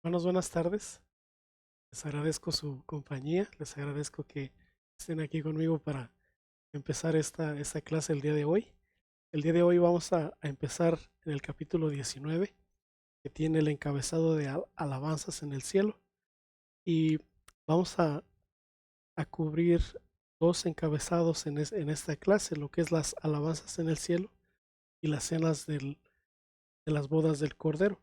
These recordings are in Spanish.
Hermanos, buenas tardes. Les agradezco su compañía. Les agradezco que estén aquí conmigo para empezar esta clase el día de hoy. El día de hoy vamos a empezar en el capítulo 19, que tiene el encabezado de alabanzas en el cielo. Y vamos a cubrir dos encabezados en esta clase, lo que es las alabanzas en el cielo y las cenas de las bodas del Cordero.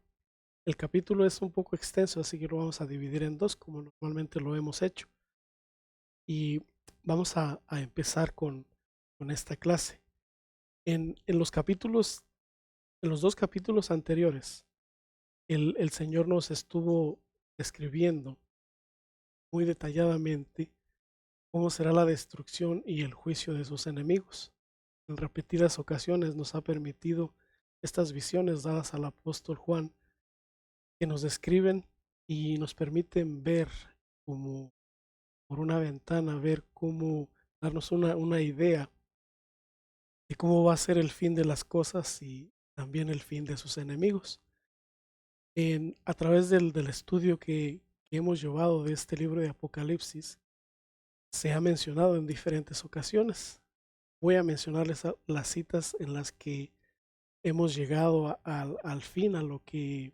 El capítulo es un poco extenso, así que lo vamos a dividir en dos, como normalmente lo hemos hecho. Y vamos a empezar con esta clase. En los capítulos, en los dos capítulos anteriores, el Señor nos estuvo describiendo muy detalladamente cómo será la destrucción y el juicio de sus enemigos. En repetidas ocasiones nos ha permitido estas visiones dadas al apóstol Juan, que nos describen y nos permiten ver como por una ventana, ver cómo darnos una idea de cómo va a ser el fin de las cosas y también el fin de sus enemigos. A través del estudio que hemos llevado de este libro de Apocalipsis, se ha mencionado en diferentes ocasiones. Voy a mencionarles las citas en las que hemos llegado al fin, a lo que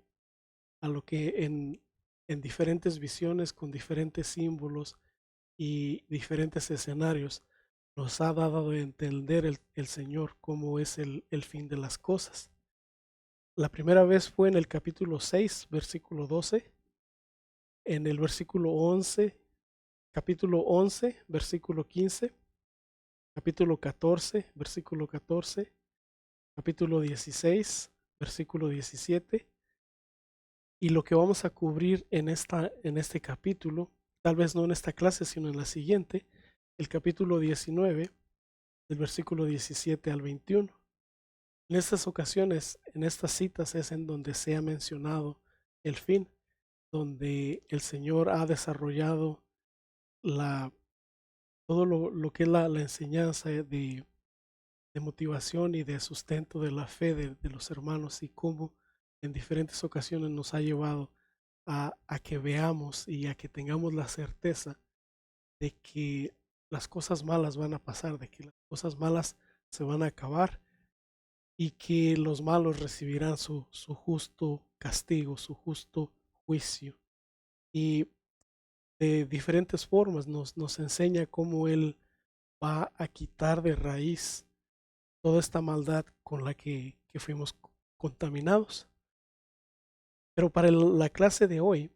en diferentes visiones, con diferentes símbolos y diferentes escenarios, nos ha dado a entender el Señor cómo es el fin de las cosas. La primera vez fue en el capítulo 6, versículo 12, en el versículo 11, capítulo 11, versículo 15, capítulo 14, versículo 14, capítulo 16, versículo 17, y lo que vamos a cubrir en este capítulo, tal vez no en esta clase, sino en la siguiente, el capítulo 19, del versículo 17 al 21. En estas ocasiones, en estas citas es en donde se ha mencionado el fin, donde el Señor ha desarrollado la, todo lo que es la enseñanza de motivación y de sustento de la fe de los hermanos, y cómo en diferentes ocasiones nos ha llevado a que veamos y a que tengamos la certeza de que las cosas malas van a pasar, de que las cosas malas se van a acabar y que los malos recibirán su justo castigo, su justo juicio. Y de diferentes formas nos enseña cómo Él va a quitar de raíz toda esta maldad con la que fuimos contaminados. Pero para la clase de hoy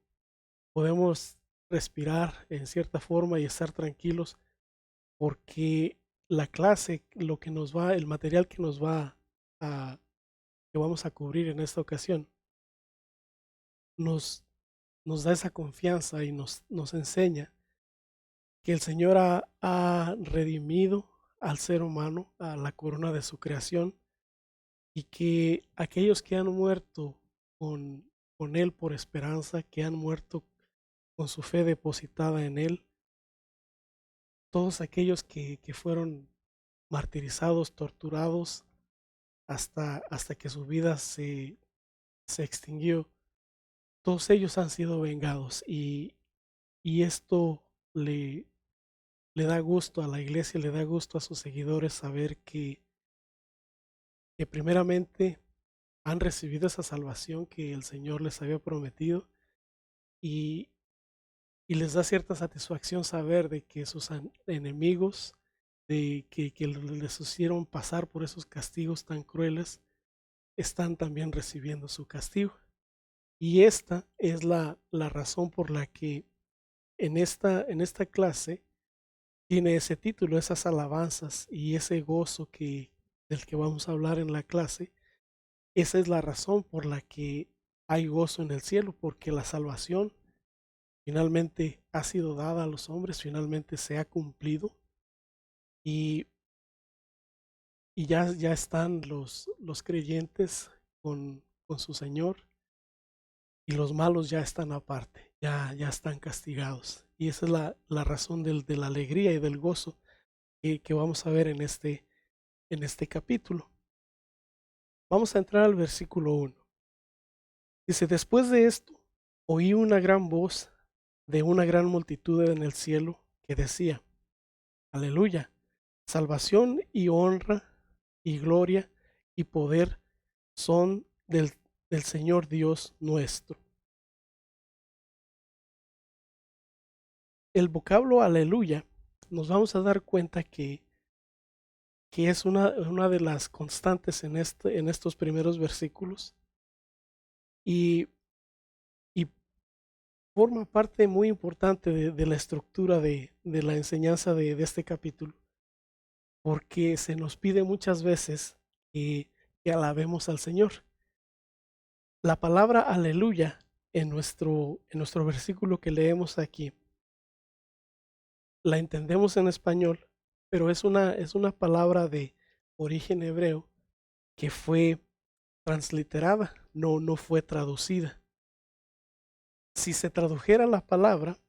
podemos respirar en cierta forma y estar tranquilos, porque la clase, lo que nos va, el material que nos va a, que vamos a cubrir en esta ocasión, nos, nos da esa confianza y nos enseña que el Señor ha redimido al ser humano, a la corona de su creación, y que aquellos que han muerto con, con Él por esperanza, que han muerto con su fe depositada en Él, todos aquellos que fueron martirizados, torturados, hasta que su vida se extinguió, todos ellos han sido vengados, y esto le da gusto a la iglesia, le da gusto a sus seguidores saber que primeramente han recibido esa salvación que el Señor les había prometido, y, y les da cierta satisfacción saber de que sus enemigos, de que les hicieron pasar por esos castigos tan crueles, están también recibiendo su castigo. Y esta es la razón por la que en esta clase tiene ese título, esas alabanzas y ese gozo del que vamos a hablar en la clase. Esa es la razón por la que hay gozo en el cielo, porque la salvación finalmente ha sido dada a los hombres, finalmente se ha cumplido, y, y ya están los creyentes con su Señor, y los malos ya están aparte, ya están castigados. Y esa es la razón de la alegría y del gozo que vamos a ver en este capítulo. Vamos a entrar al versículo 1. Dice, después de esto, oí una gran voz de una gran multitud en el cielo que decía, Aleluya, salvación y honra y gloria y poder son del Señor Dios nuestro. El vocablo aleluya nos vamos a dar cuenta que es una de las constantes en estos primeros versículos y, y forma parte muy importante de la estructura de la enseñanza de este capítulo, porque se nos pide muchas veces que alabemos al Señor. La palabra aleluya en nuestro versículo que leemos aquí, la entendemos en español, pero es una palabra de origen hebreo que fue transliterada, no fue traducida. Si se tradujera la palabra,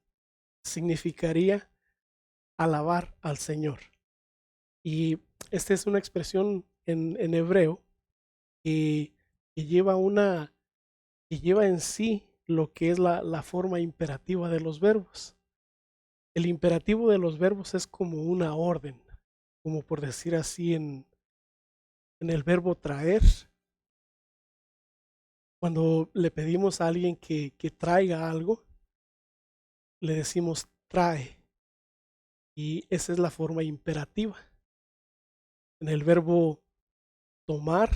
significaría alabar al Señor. Y esta es una expresión en hebreo que, que lleva que lleva en sí lo que es la forma imperativa de los verbos. El imperativo de los verbos es como una orden, como por decir así en el verbo traer. Cuando le pedimos a alguien que traiga algo, le decimos trae. Y esa es la forma imperativa. En el verbo tomar,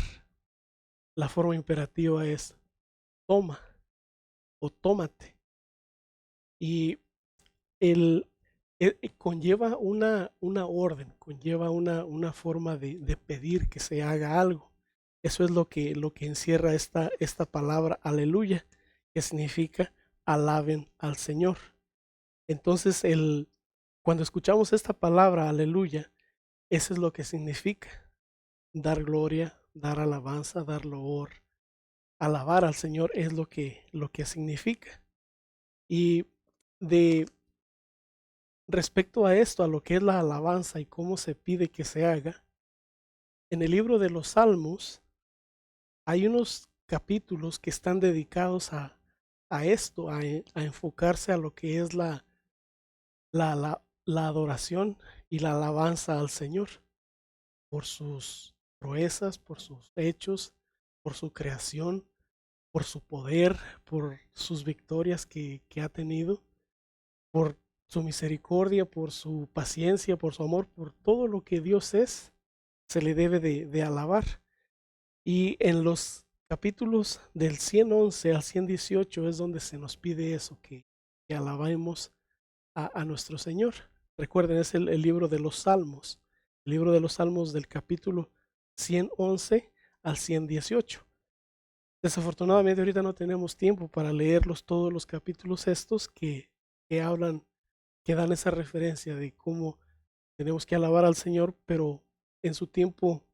la forma imperativa es toma o tómate. Y el, conlleva una orden, conlleva una forma de pedir que se haga algo. Eso es lo que encierra esta palabra aleluya, que significa alaben al Señor. Entonces, cuando escuchamos esta palabra aleluya, eso es lo que significa dar gloria, dar alabanza, dar loor. Alabar al Señor es lo que significa. Y de respecto a esto, a lo que es la alabanza y cómo se pide que se haga, en el libro de los Salmos hay unos capítulos que están dedicados a esto, a enfocarse a lo que es la adoración y la alabanza al Señor por sus proezas, por sus hechos, por su creación, por su poder, por sus victorias que ha tenido, por su misericordia, por su paciencia, por su amor, por todo lo que Dios es, se le debe de alabar. Y en los capítulos del 111 al 118 es donde se nos pide eso, que alabemos a nuestro Señor. Recuerden, es el libro de los Salmos, el libro de los Salmos del capítulo 111 al 118. Desafortunadamente ahorita no tenemos tiempo para leerlos todos los capítulos estos que hablan, que dan esa referencia de cómo tenemos que alabar al Señor, pero en su tiempo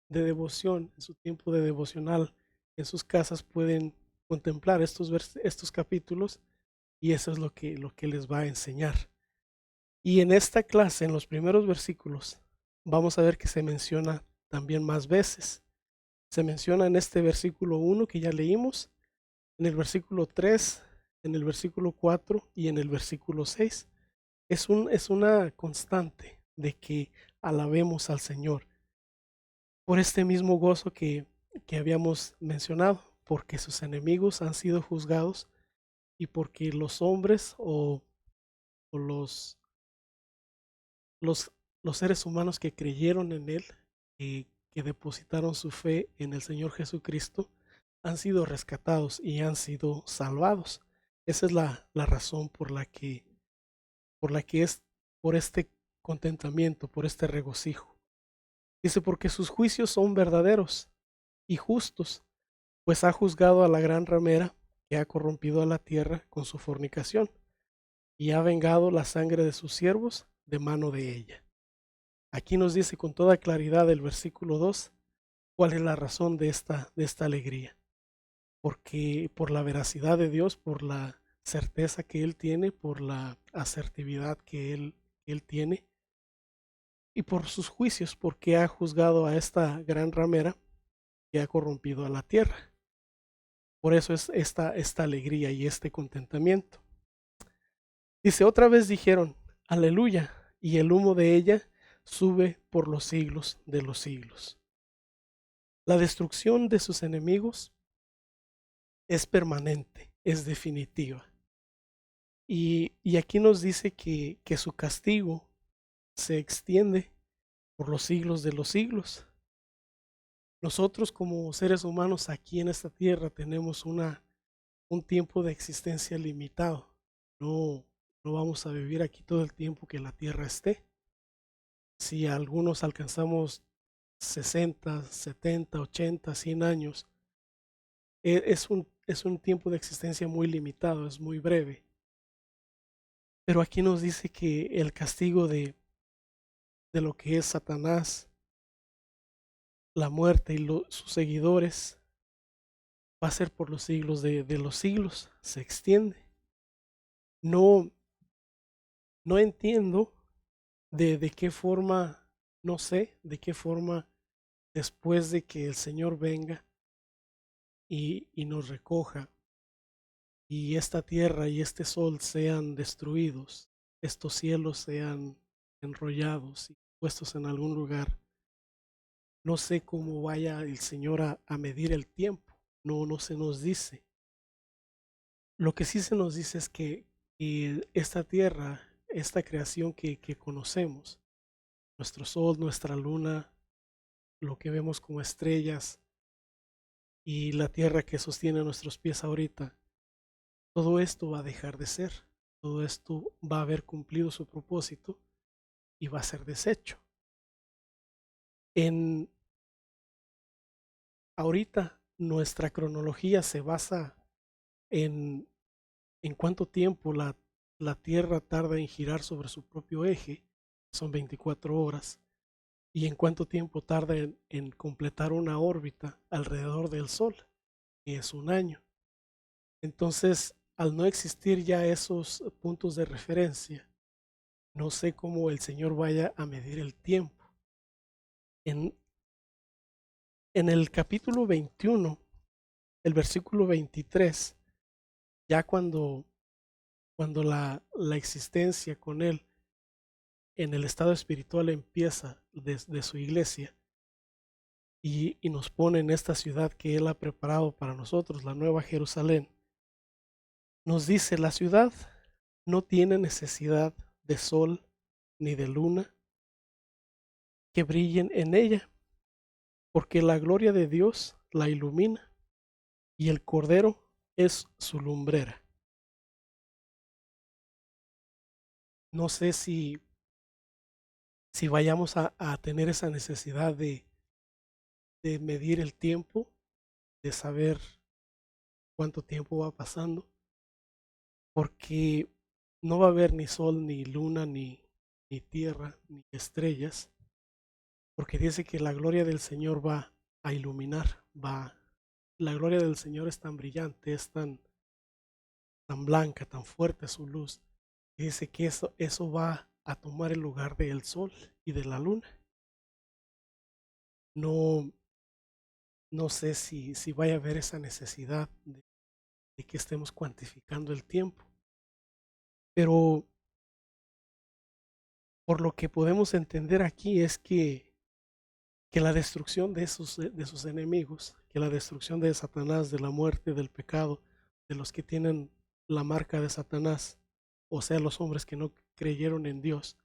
de devoción, en su tiempo de devocional, en sus casas pueden contemplar estos capítulos y eso es lo que les va a enseñar. Y en esta clase, en los primeros versículos, vamos a ver que se menciona también más veces. Se menciona en este versículo 1 que ya leímos, en el versículo 3, en el versículo 4 y en el versículo 6. Es una constante de que alabemos al Señor por este mismo gozo que habíamos mencionado, porque sus enemigos han sido juzgados y porque los hombres o los, los seres humanos que creyeron en Él, que depositaron su fe en el Señor Jesucristo, han sido rescatados y han sido salvados. Esa es la razón por la que es por este contentamiento, por este regocijo. Dice, porque sus juicios son verdaderos y justos, pues ha juzgado a la gran ramera que ha corrompido a la tierra con su fornicación y ha vengado la sangre de sus siervos de mano de ella. Aquí nos dice con toda claridad el versículo 2 cuál es la razón de esta alegría. Porque por la veracidad de Dios, por la certeza que Él tiene, por la asertividad que Él tiene y por sus juicios, porque ha juzgado a esta gran ramera que ha corrompido a la tierra. Por eso es esta alegría y este contentamiento. Dice, otra vez dijeron, aleluya, y el humo de ella sube por los siglos de los siglos. La destrucción de sus enemigos es permanente, es definitiva. Y aquí nos dice que su castigo se extiende por los siglos de los siglos. Nosotros como seres humanos aquí en esta tierra tenemos un tiempo de existencia limitado. No, no vamos a vivir aquí todo el tiempo que la tierra esté. Si algunos alcanzamos 60, 70, 80, 100 años, es un tiempo de existencia muy limitado, es muy breve. Pero aquí nos dice que el castigo de lo que es Satanás, la muerte y sus seguidores va a ser por los siglos de los siglos, se extiende. No, no entiendo de qué forma, no sé de qué forma después de que el Señor venga y nos recoja y esta tierra y este sol sean destruidos, estos cielos sean enrollados y puestos en algún lugar. No sé cómo vaya el Señor a medir el tiempo, no se nos dice. Lo que sí se nos dice es que esta tierra, esta creación que conocemos, nuestro sol, nuestra luna, lo que vemos como estrellas y la tierra que sostiene nuestros pies ahorita, todo esto va a dejar de ser, todo esto va a haber cumplido su propósito y va a ser deshecho. En ahorita nuestra cronología se basa en, en cuánto tiempo la Tierra tarda en girar sobre su propio eje, son 24 horas, y en cuánto tiempo tarda en completar una órbita alrededor del Sol, que es un año. Entonces, al no existir ya esos puntos de referencia, no sé cómo el Señor vaya a medir el tiempo. En, en el capítulo 21, el versículo 23, ya cuando la existencia con Él en el estado espiritual empieza desde su iglesia y nos pone en esta ciudad que Él ha preparado para nosotros, la Nueva Jerusalén, nos dice, la ciudad no tiene necesidad de sol ni de luna que brillen en ella, porque la gloria de Dios la ilumina y el Cordero es su lumbrera. No sé si vayamos a tener esa necesidad de medir el tiempo, de saber cuánto tiempo va pasando, porque no va a haber ni sol, ni luna, ni tierra, ni estrellas, porque dice que la gloria del Señor va a iluminar, la gloria del Señor es tan brillante, es tan blanca, tan fuerte su luz, y dice que eso va a tomar el lugar del sol y de la luna. No, no sé si vaya a haber esa necesidad de que estemos cuantificando el tiempo, pero por lo que podemos entender aquí es que la destrucción de sus enemigos, que la destrucción de Satanás, de la muerte, del pecado, de los que tienen la marca de Satanás, o sea, los hombres que no creyeron en Dios,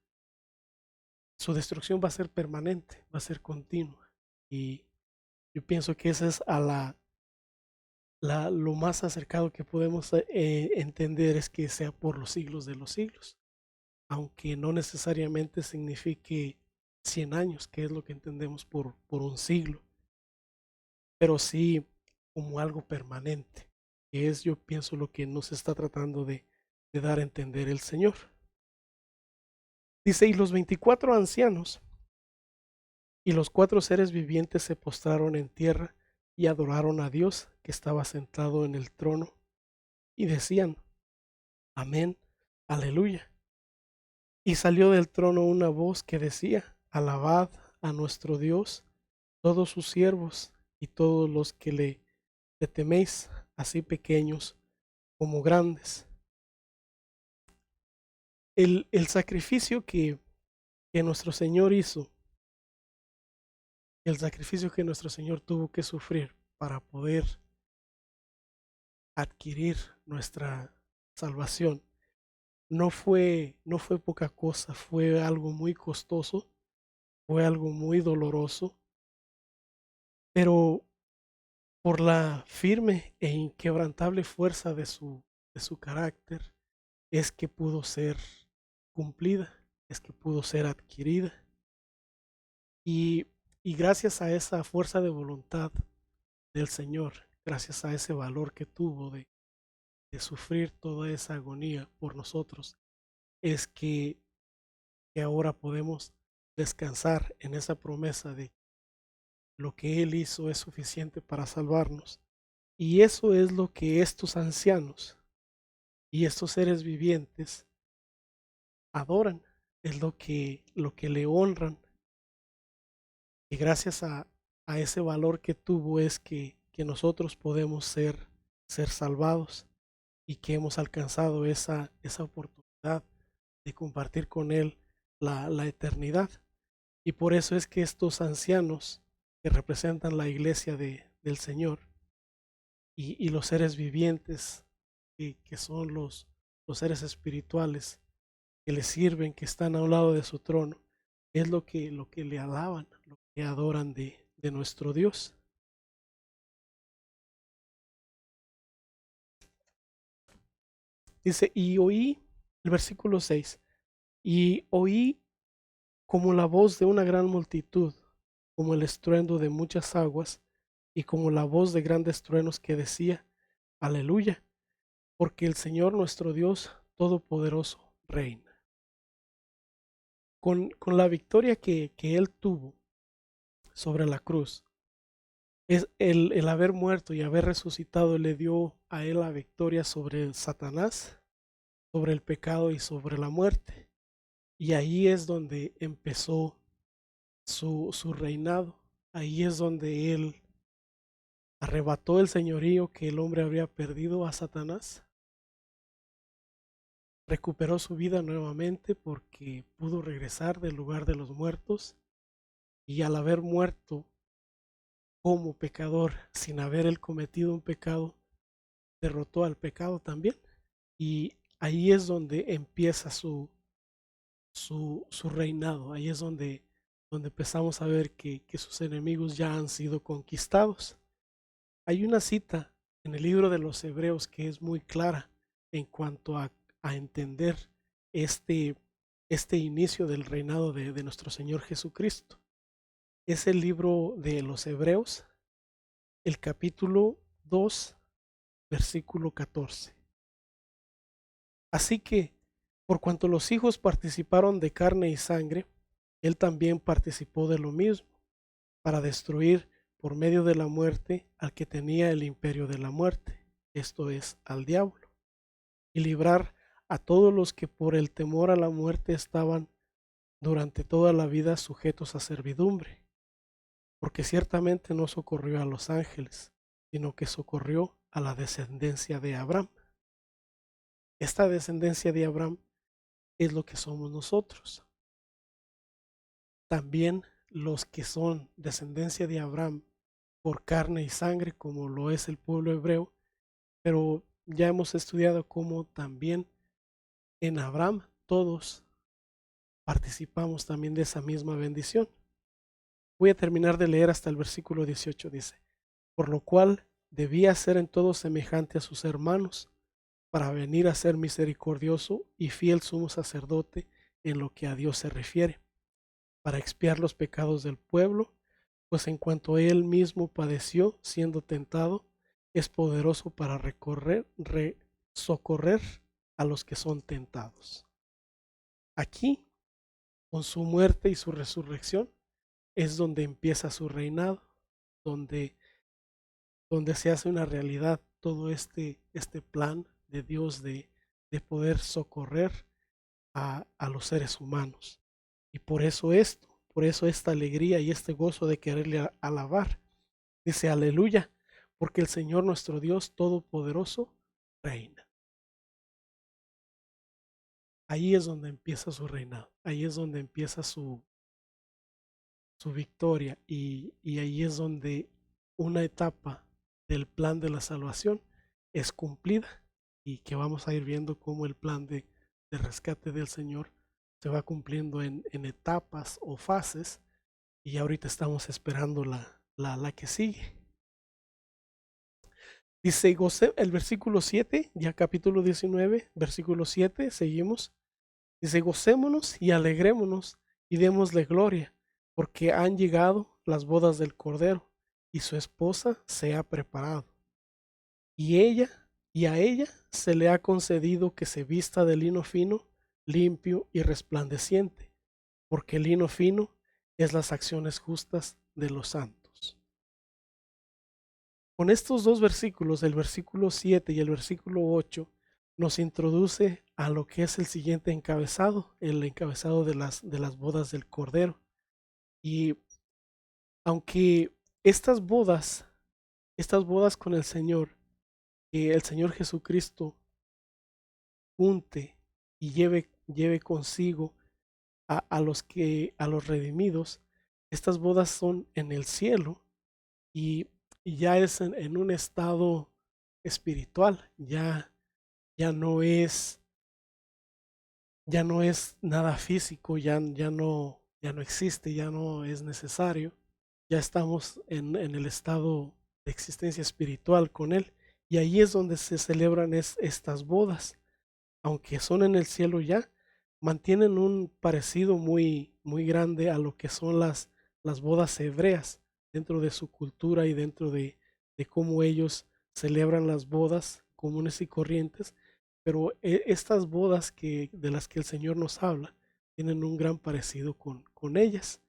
su destrucción va a ser permanente, va a ser continua. Y yo pienso que esa es lo más acercado que podemos entender es que sea por los siglos de los siglos, aunque no necesariamente signifique 100 años, que es lo que entendemos por un siglo, pero sí como algo permanente, que es, yo pienso, lo que nos está tratando de dar a entender el Señor. Dice, y los 24 ancianos y los 4 seres vivientes se postraron en tierra y adoraron a Dios que estaba sentado en el trono y decían, amén, aleluya. Y salió del trono una voz que decía, alabad a nuestro Dios, todos sus siervos y todos los que le teméis, así pequeños como grandes. El sacrificio que nuestro Señor hizo, el sacrificio que nuestro Señor tuvo que sufrir para poder adquirir nuestra salvación, no fue poca cosa, fue algo muy costoso, fue algo muy doloroso, pero por la firme e inquebrantable fuerza de su carácter, es que pudo ser cumplida, es que pudo ser adquirida. Y, y gracias a esa fuerza de voluntad del Señor, gracias a ese valor que tuvo de sufrir toda esa agonía por nosotros, es que ahora podemos descansar en esa promesa de lo que Él hizo es suficiente para salvarnos. Y eso es lo que estos ancianos y estos seres vivientes adoran, es lo que le honran. Y gracias a ese valor que tuvo es que nosotros podemos ser salvados y que hemos alcanzado esa oportunidad de compartir con Él la eternidad. Y por eso es que estos ancianos que representan la iglesia del Señor y los seres vivientes que son los seres espirituales que le sirven, que están a un lado de su trono, es lo que le alaban, lo que adoran de nuestro Dios. Dice, y oí, el versículo 6, y oí como la voz de una gran multitud, como el estruendo de muchas aguas, y como la voz de grandes truenos que decía, aleluya, porque el Señor nuestro Dios Todopoderoso reina. Con la victoria que Él tuvo sobre la cruz, es el haber muerto y haber resucitado le dio a Él la victoria sobre Satanás, sobre el pecado y sobre la muerte. Y ahí es donde empezó su reinado. Ahí es donde Él arrebató el señorío que el hombre habría perdido a Satanás. Recuperó su vida nuevamente porque pudo regresar del lugar de los muertos, y al haber muerto como pecador sin haber él cometido un pecado, derrotó al pecado también. Y ahí es donde empieza su reinado. Ahí es donde empezamos a ver que sus enemigos ya han sido conquistados. Hay una cita en el libro de los Hebreos que es muy clara en cuanto a entender este, este inicio del reinado de nuestro Señor Jesucristo. Es el libro de los Hebreos, el capítulo 2, versículo 14. Así que, por cuanto los hijos participaron de carne y sangre, Él también participó de lo mismo, para destruir por medio de la muerte al que tenía el imperio de la muerte, esto es, al diablo, y librar a todos los que por el temor a la muerte estaban durante toda la vida sujetos a servidumbre, porque ciertamente no socorrió a los ángeles, sino que socorrió a la descendencia de Abraham. Esta descendencia de Abraham es lo que somos nosotros. También los que son descendencia de Abraham por carne y sangre, como lo es el pueblo hebreo, pero ya hemos estudiado cómo también en Abraham todos participamos también de esa misma bendición. Voy a terminar de leer hasta el versículo 18, dice, por lo cual debía ser en todo semejante a sus hermanos, para venir a ser misericordioso y fiel sumo sacerdote en lo que a Dios se refiere, para expiar los pecados del pueblo, pues en cuanto él mismo padeció siendo tentado, es poderoso para socorrer a los que son tentados. Aquí, con su muerte y su resurrección, es donde empieza su reinado, donde, donde se hace una realidad todo este plan de Dios de poder socorrer a los seres humanos. Y por eso esta alegría y este gozo de quererle alabar. Dice aleluya, porque el Señor nuestro Dios Todopoderoso reina. Ahí es donde empieza su reinado, ahí es donde empieza su victoria y ahí es donde una etapa del plan de la salvación es cumplida y que vamos a ir viendo cómo el plan de rescate del Señor se va cumpliendo en etapas o fases y ahorita estamos esperando la que sigue. Dice el versículo 7, ya capítulo 19, versículo 7, seguimos. Dice, gocémonos y alegrémonos y démosle gloria, porque han llegado las bodas del Cordero y su esposa se ha preparado. Y a ella se le ha concedido que se vista de lino fino, limpio y resplandeciente, porque el lino fino es las acciones justas de los santos. Con estos dos versículos, el versículo 7 y el versículo 8, nos introduce a lo que es el siguiente encabezado, el encabezado de las bodas del Cordero. Y aunque estas bodas con el Señor, que el Señor Jesucristo junte y lleve consigo a los redimidos, estas bodas son en el cielo y ya es en un estado espiritual, ya no es, ya no es nada físico, ya no existe, ya no es necesario, ya estamos en el estado de existencia espiritual con Él y ahí es donde se celebran estas bodas, aunque son en el cielo ya, mantienen un parecido muy grande a lo que son las bodas hebreas dentro de su cultura y dentro de cómo ellos celebran las bodas comunes y corrientes, pero estas bodas de las que el Señor nos habla tienen un gran parecido con ellas.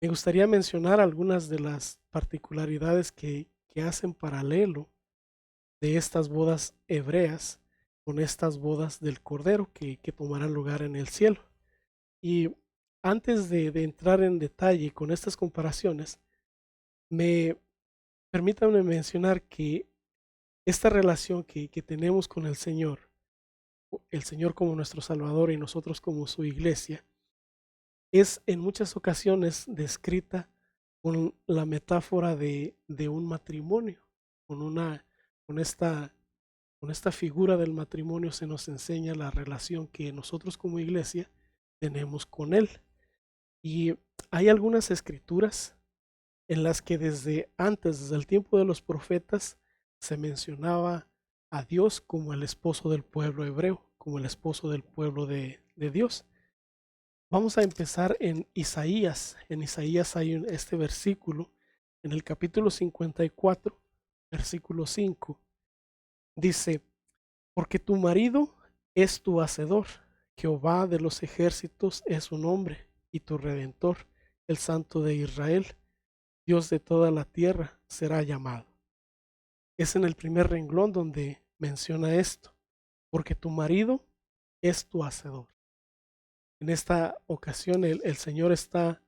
Me gustaría mencionar algunas de las particularidades que hacen paralelo de estas bodas hebreas con estas bodas del Cordero que tomarán lugar en el cielo. Y antes de entrar en detalle con estas comparaciones, me permítanme mencionar que esta relación que tenemos con el Señor como nuestro Salvador y nosotros como su iglesia, es en muchas ocasiones descrita con la metáfora de un matrimonio, con una, con esta Con esta figura del matrimonio se nos enseña la relación que nosotros como iglesia tenemos con Él. Y hay algunas escrituras en las que desde el tiempo de los profetas, se mencionaba a Dios como el esposo del pueblo hebreo, como el esposo del pueblo de Dios. Vamos a empezar en Isaías. En Isaías hay este versículo, en el capítulo 54, versículo 5. Dice, porque tu marido es tu hacedor, Jehová de los ejércitos es su nombre, y tu redentor, el Santo de Israel, Dios de toda la tierra, será llamado. Es en el primer renglón donde menciona esto, porque tu marido es tu hacedor. En esta ocasión el Señor está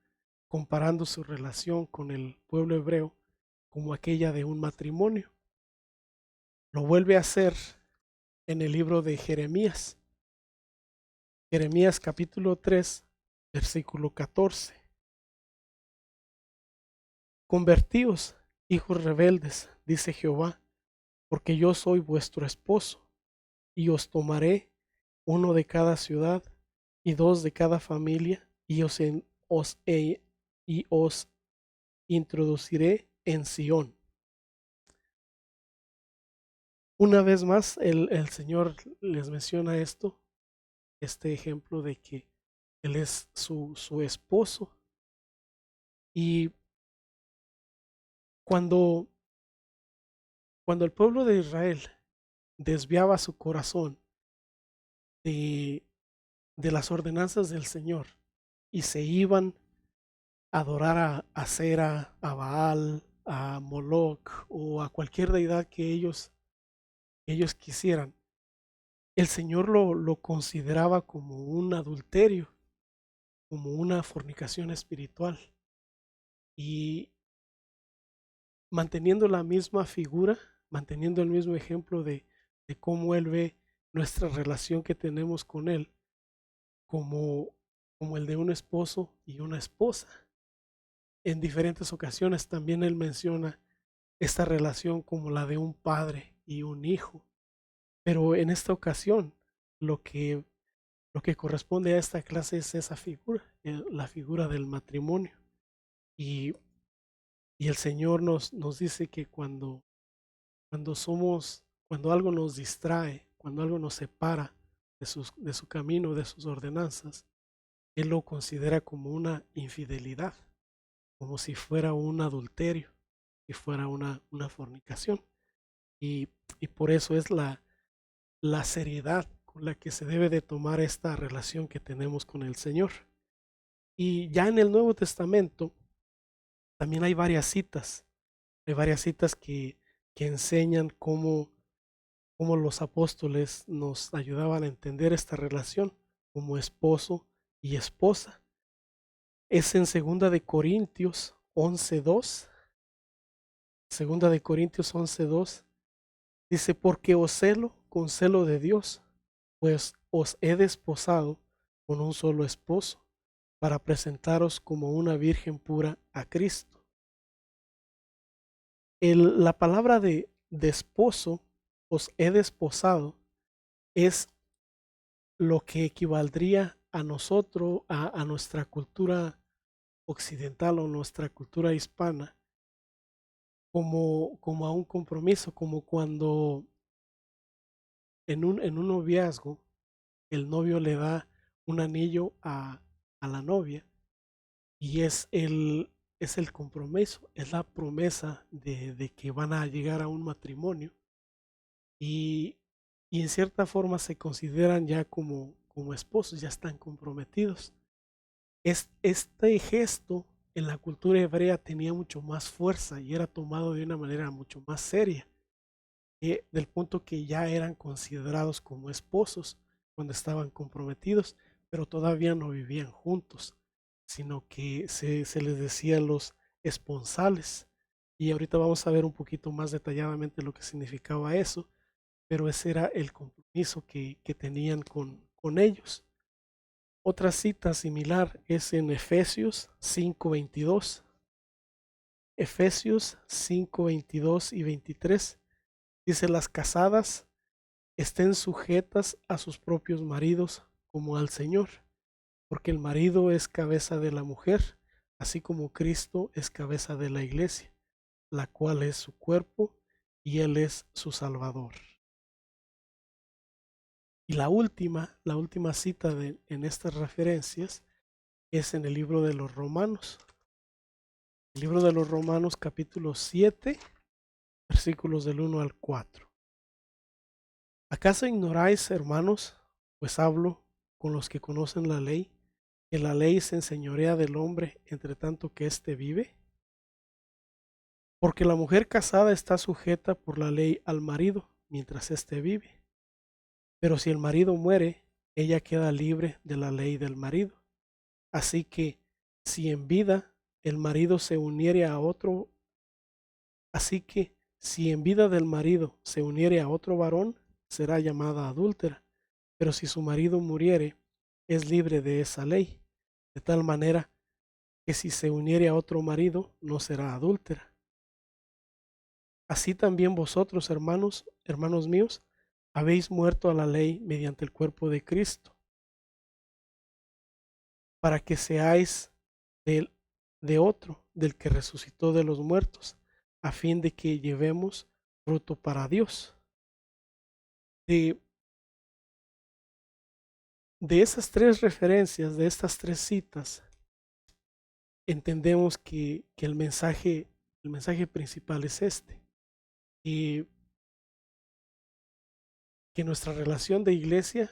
comparando su relación con el pueblo hebreo como aquella de un matrimonio. Lo vuelve a hacer en el libro de Jeremías. Jeremías capítulo 3, versículo 14. Convertíos, hijos rebeldes, dice Jehová, porque yo soy vuestro esposo, y os tomaré uno de cada ciudad y dos de cada familia, y os introduciré en Sión. Una vez más, el Señor les menciona este ejemplo de que Él es su esposo. Y cuando, cuando el pueblo de Israel desviaba su corazón de, de las ordenanzas del Señor y se iban a adorar a Cera, a Baal, a Moloch o a cualquier deidad que ellos quisieran, el Señor lo consideraba como un adulterio, como una fornicación espiritual. Y manteniendo la misma figura, manteniendo el mismo ejemplo de cómo Él ve nuestra relación que tenemos con Él como, como el de un esposo y una esposa. En diferentes ocasiones también Él menciona esta relación como la de un padre y un hijo. Pero en esta ocasión, lo que, lo que corresponde a esta clase es esa figura, la figura del matrimonio. Y, y el Señor nos dice que cuando algo nos distrae, cuando algo nos separa de su camino, de sus ordenanzas, Él lo considera como una infidelidad, como si fuera un adulterio, si fuera una fornicación. Y, y por eso es la seriedad con la que se debe de tomar esta relación que tenemos con el Señor. Y ya en el Nuevo Testamento también hay varias citas que enseñan cómo los apóstoles nos ayudaban a entender esta relación como esposo y esposa. Es en segunda de Corintios 11:2. Segunda de Corintios 11:2 dice, porque os celo con celo de Dios, pues os he desposado con un solo esposo, para presentaros como una virgen pura a Cristo. La palabra de esposo, os he desposado, es lo que equivaldría a nosotros, a nuestra cultura occidental o nuestra cultura hispana, como a un compromiso, como cuando en un noviazgo el novio le da un anillo a la novia y es el compromiso, es la promesa de que van a llegar a un matrimonio y, y en cierta forma se consideran ya como esposos, ya están comprometidos. Este gesto en la cultura hebrea tenía mucho más fuerza y era tomado de una manera mucho más seria, del punto que ya eran considerados como esposos cuando estaban comprometidos, pero todavía no vivían juntos, sino que se les decía los esponsales. Y ahorita vamos a ver un poquito más detalladamente lo que significaba eso, pero ese era el compromiso que tenían con ellos. Otra cita similar es en Efesios 5:22. Efesios 5:22 y 23. Dice, las casadas estén sujetas a sus propios maridos como al Señor, porque el marido es cabeza de la mujer, así como Cristo es cabeza de la iglesia, la cual es su cuerpo y Él es su Salvador. Y la última cita en estas referencias es en el libro de los Romanos. El libro de los Romanos capítulo 7, versículos del 1 al 4. ¿Acaso ignoráis, hermanos? Pues hablo con los que conocen la ley, que la ley se enseñorea del hombre entre tanto que éste vive. Porque la mujer casada está sujeta por la ley al marido mientras éste vive. Pero si el marido muere, ella queda libre de la ley del marido. Así que si en vida el marido se uniere a otro, así que si en vida del marido se uniere a otro varón, será llamada adúltera. Pero si su marido muriere, es libre de esa ley, de tal manera que si se uniere a otro marido, no será adúltera. Así también vosotros, hermanos, hermanos míos, habéis muerto a la ley mediante el cuerpo de Cristo, para que seáis del, de otro, del que resucitó de los muertos, a fin de que llevemos fruto para Dios. De, de esas tres referencias, de estas tres citas, entendemos que el mensaje principal es este, y que nuestra relación de iglesia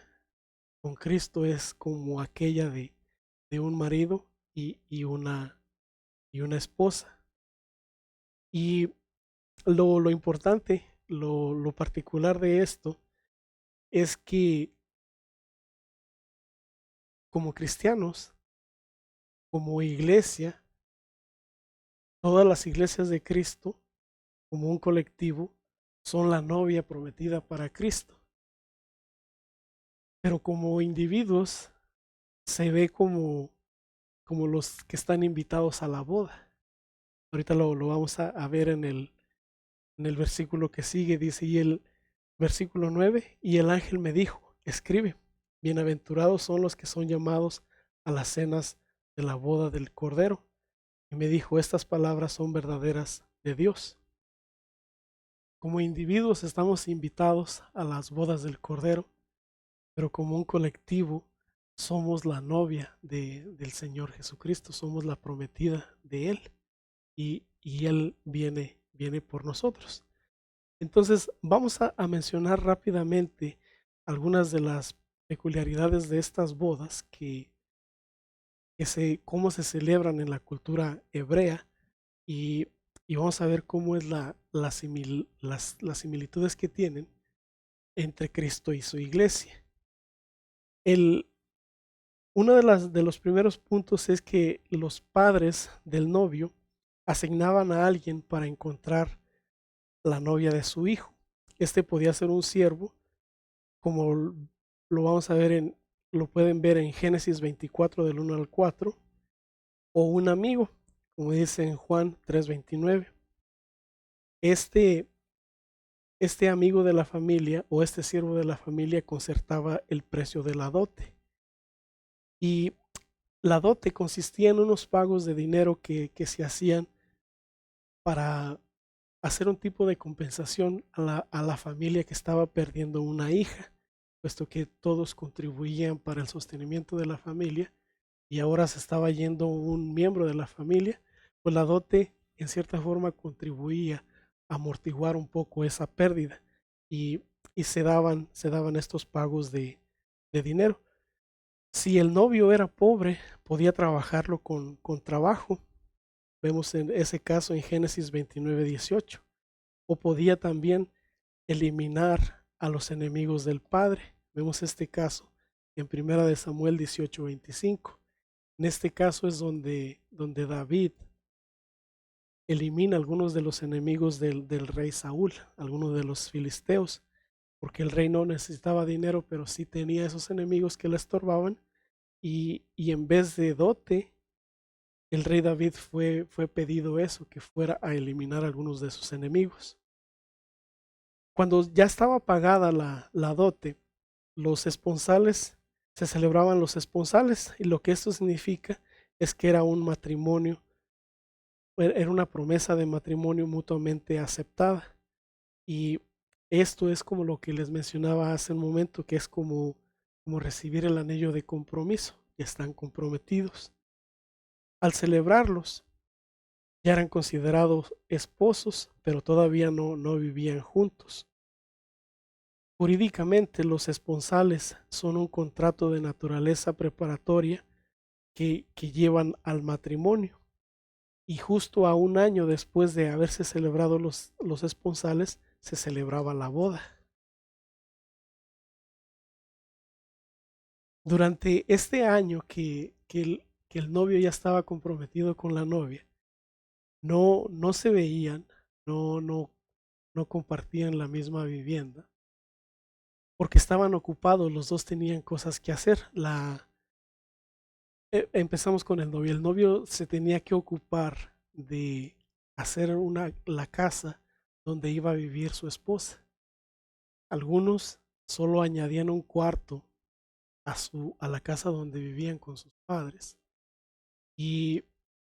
con Cristo es como aquella de un marido y una esposa. Y lo importante, lo particular de esto es que como cristianos, como iglesia, todas las iglesias de Cristo como un colectivo, son la novia prometida para Cristo. Pero como individuos se ve como los que están invitados a la boda. Ahorita lo vamos a ver en el versículo que sigue, dice, y el versículo 9, y el ángel me dijo, escribe, bienaventurados son los que son llamados a las cenas de la boda del Cordero. Y me dijo, estas palabras son verdaderas de Dios. Como individuos estamos invitados a las bodas del Cordero, pero como un colectivo somos la novia del Señor Jesucristo, somos la prometida de Él y Él viene por nosotros. Entonces vamos a mencionar rápidamente algunas de las peculiaridades de estas bodas cómo se celebran en la cultura hebrea y, y vamos a ver cómo es las similitudes que tienen entre Cristo y su iglesia. El, uno de los primeros puntos es que los padres del novio asignaban a alguien para encontrar la novia de su hijo. Este podía ser un siervo, como lo vamos a ver lo pueden ver en Génesis 24 del 1 al 4, o un amigo, como dice en Juan 3:29. Este, este amigo de la familia o este siervo de la familia concertaba el precio de la dote. Y la dote consistía en unos pagos de dinero que se hacían para hacer un tipo de compensación a la familia que estaba perdiendo una hija, puesto que todos contribuían para el sostenimiento de la familia y ahora se estaba yendo un miembro de la familia, pues la dote en cierta forma contribuía a amortiguar un poco esa pérdida y, y se daban estos pagos de dinero. Si el novio era pobre, podía trabajarlo con trabajo. Vemos en ese caso en Génesis 29:18. O podía también eliminar a los enemigos del padre. Vemos este caso en Primera de Samuel 18:25. En este caso es donde David elimina algunos de los enemigos del rey Saúl, algunos de los filisteos, porque el rey no necesitaba dinero, pero sí tenía esos enemigos que le estorbaban y en vez de dote, el rey David fue pedido eso, que fuera a eliminar algunos de sus enemigos. Cuando ya estaba pagada la dote, los esponsales, se celebraban los esponsales y lo que esto significa es que era un matrimonio, era una promesa de matrimonio mutuamente aceptada. Y esto es como lo que les mencionaba hace un momento, que es como recibir el anillo de compromiso, que están comprometidos. Al celebrarlos, ya eran considerados esposos, pero todavía no vivían juntos. Jurídicamente, los esponsales son un contrato de naturaleza preparatoria que llevan al matrimonio. Y justo a un año después de haberse celebrado los esponsales, se celebraba la boda. Durante este año que el novio ya estaba comprometido con la novia, no se veían, no, no, no compartían la misma vivienda, porque estaban ocupados, los dos tenían cosas que hacer. Empezamos con el novio. El novio se tenía que ocupar de hacer la casa donde iba a vivir su esposa. Algunos solo añadían un cuarto a la casa donde vivían con sus padres y,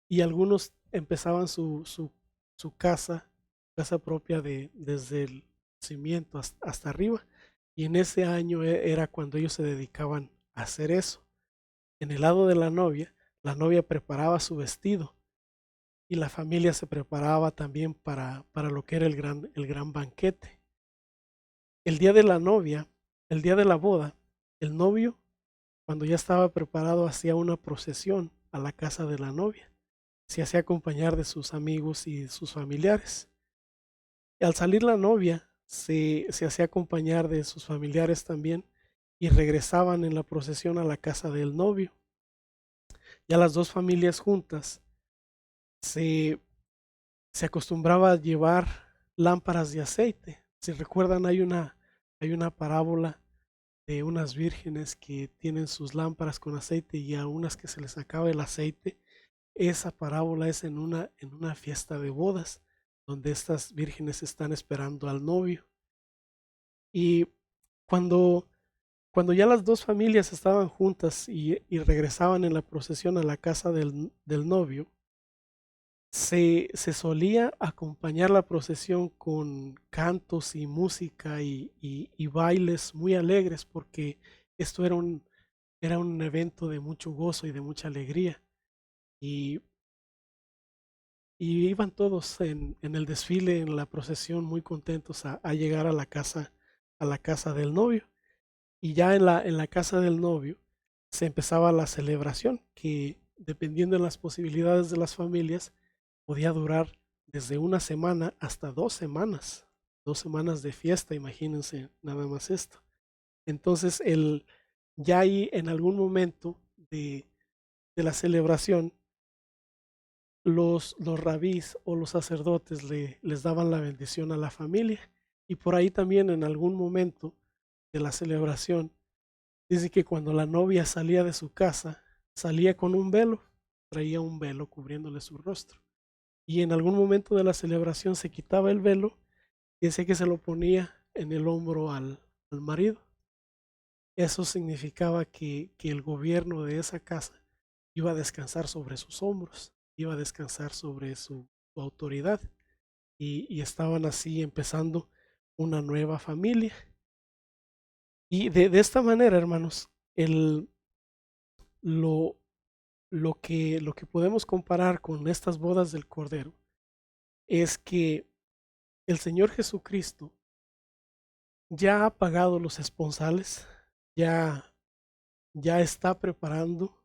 y algunos empezaban su casa propia desde el cimiento hasta arriba. Y en ese año era cuando ellos se dedicaban a hacer eso. En el lado de la novia preparaba su vestido y la familia se preparaba también para lo que era el gran banquete. El día de la novia, el día de la boda, el novio, cuando ya estaba preparado, hacía una procesión a la casa de la novia. Se hacía acompañar de sus amigos y sus familiares. Y al salir la novia, se hacía acompañar de sus familiares también y regresaban en la procesión a la casa del novio. Ya las dos familias juntas se, se acostumbraba a llevar lámparas de aceite. Si recuerdan, hay una parábola de unas vírgenes que tienen sus lámparas con aceite y a unas que se les acaba el aceite. Esa parábola es en una fiesta de bodas, donde estas vírgenes están esperando al novio. Y cuando, cuando ya las dos familias estaban juntas y regresaban en la procesión a la casa del novio, se solía acompañar la procesión con cantos y música y bailes muy alegres, porque esto era un evento de mucho gozo y de mucha alegría. Y, y iban todos en el desfile, en la procesión, muy contentos a llegar a la casa del novio. Y ya en la casa del novio se empezaba la celebración, que dependiendo de las posibilidades de las familias, podía durar desde una semana hasta 2 semanas. 2 semanas de fiesta, imagínense nada más esto. Entonces, ya ahí en algún momento de la celebración, los rabís o los sacerdotes les daban la bendición a la familia. Y por ahí también en algún momento de la celebración, dice que cuando la novia salía de su casa, salía con un velo, traía un velo cubriéndole su rostro. Y en algún momento de la celebración se quitaba el velo y decía que se lo ponía en el hombro al marido. Eso significaba que el gobierno de esa casa iba a descansar sobre sus hombros, iba a descansar sobre su autoridad, y estaban así empezando una nueva familia. Y de esta manera, hermanos, el, lo, lo que podemos comparar con estas bodas del Cordero es que el Señor Jesucristo ya ha pagado los esponsales, ya, ya está preparando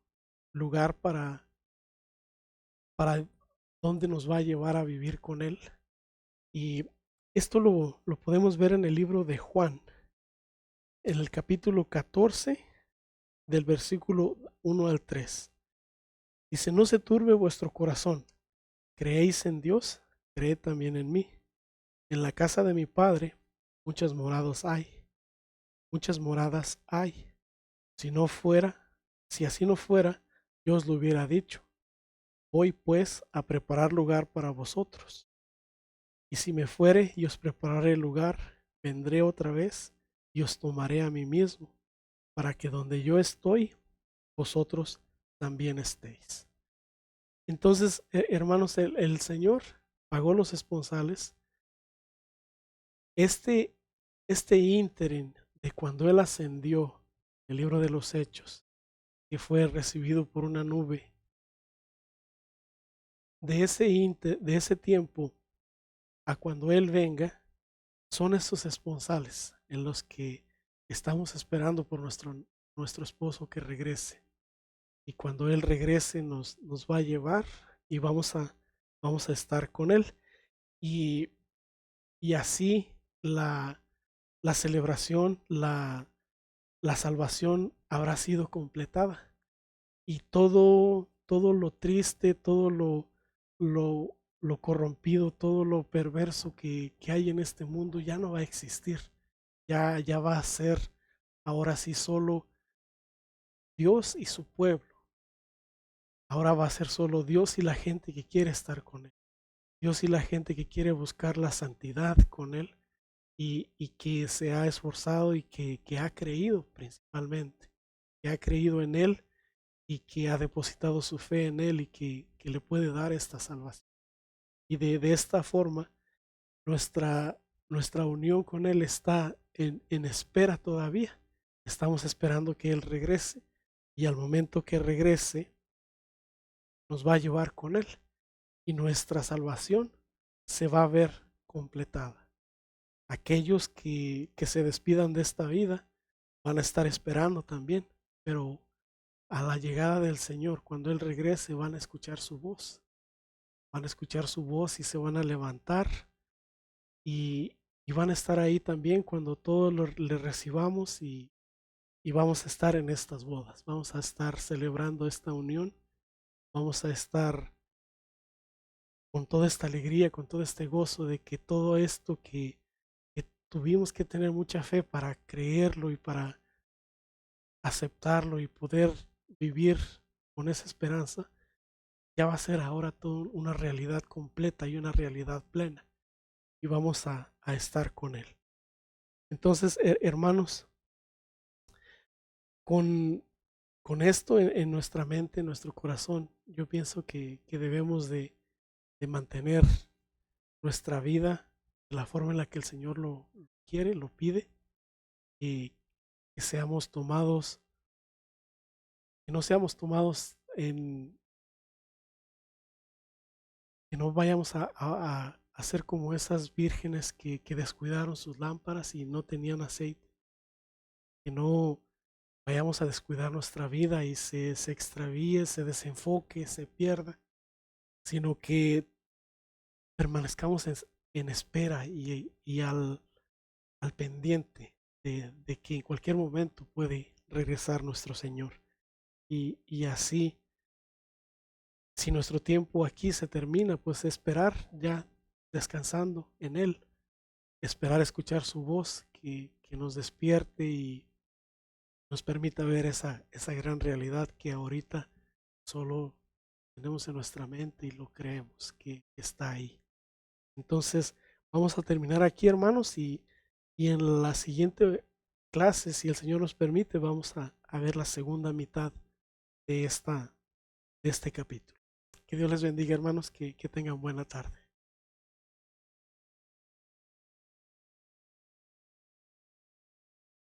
lugar para dónde nos va a llevar a vivir con Él. Y esto lo podemos ver en el libro de Juan, en el capítulo 14, del versículo 1 al 3. Dice: no se turbe vuestro corazón, creéis en Dios, creed también en mí. En la casa de mi Padre muchas moradas hay, muchas moradas hay. Si no fuera, si así no fuera, yo os lo hubiera dicho. Voy pues a preparar lugar para vosotros. Y si me fuere y os prepararé el lugar, vendré otra vez y os tomaré a mí mismo, para que donde yo estoy, vosotros también estéis. Entonces, hermanos, el Señor pagó los esponsales. Este, este ínterin de cuando Él ascendió, el libro de los Hechos, que fue recibido por una nube, de ese tiempo a cuando Él venga, son estos esponsales en los que estamos esperando por nuestro esposo que regrese. Y cuando Él regrese nos va a llevar y vamos a estar con Él. Y, y así la celebración, la salvación habrá sido completada. Y todo lo triste, lo corrompido, todo lo perverso que hay en este mundo ya no va a existir. Ya va a ser ahora sí solo Dios y su pueblo. Ahora va a ser solo Dios y la gente que quiere estar con Él. Dios y la gente que quiere buscar la santidad con Él, y que se ha esforzado y que ha creído principalmente, que ha creído en Él y que ha depositado su fe en Él y que le puede dar esta salvación. Y de esta forma, nuestra, nuestra unión con Él está en espera todavía. Estamos esperando que Él regrese, y al momento que regrese, nos va a llevar con Él y nuestra salvación se va a ver completada. Aquellos que se despidan de esta vida van a estar esperando también, pero a la llegada del Señor, cuando Él regrese, van a escuchar su voz. Van a escuchar su voz y se van a levantar, y van a estar ahí también cuando todos le recibamos, y vamos a estar en estas bodas. Vamos a estar celebrando esta unión. Vamos a estar con toda esta alegría, con todo este gozo de que todo esto que tuvimos que tener mucha fe para creerlo y para aceptarlo y poder vivir con esa esperanza, ya va a ser ahora todo una realidad completa y una realidad plena. Y vamos a estar con Él. Entonces, hermanos, con, con esto en nuestra mente, en nuestro corazón, yo pienso que debemos de mantener nuestra vida de la forma en la que el Señor lo quiere, lo pide, y que seamos tomados, que no seamos tomados que no vayamos a ser como esas vírgenes que descuidaron sus lámparas y no tenían aceite, que no vayamos a descuidar nuestra vida y se extravíe, se desenfoque, se pierda, sino que permanezcamos en espera y al pendiente de que en cualquier momento puede regresar nuestro Señor. Y así, si nuestro tiempo aquí se termina, pues esperar ya descansando en Él, esperar escuchar su voz que nos despierte y nos permita ver esa gran realidad que ahorita solo tenemos en nuestra mente y lo creemos que está ahí. Entonces, vamos a terminar aquí, hermanos, y en la siguiente clase, si el Señor nos permite, vamos a ver la segunda mitad de este capítulo. Que Dios les bendiga, hermanos, que tengan buena tarde.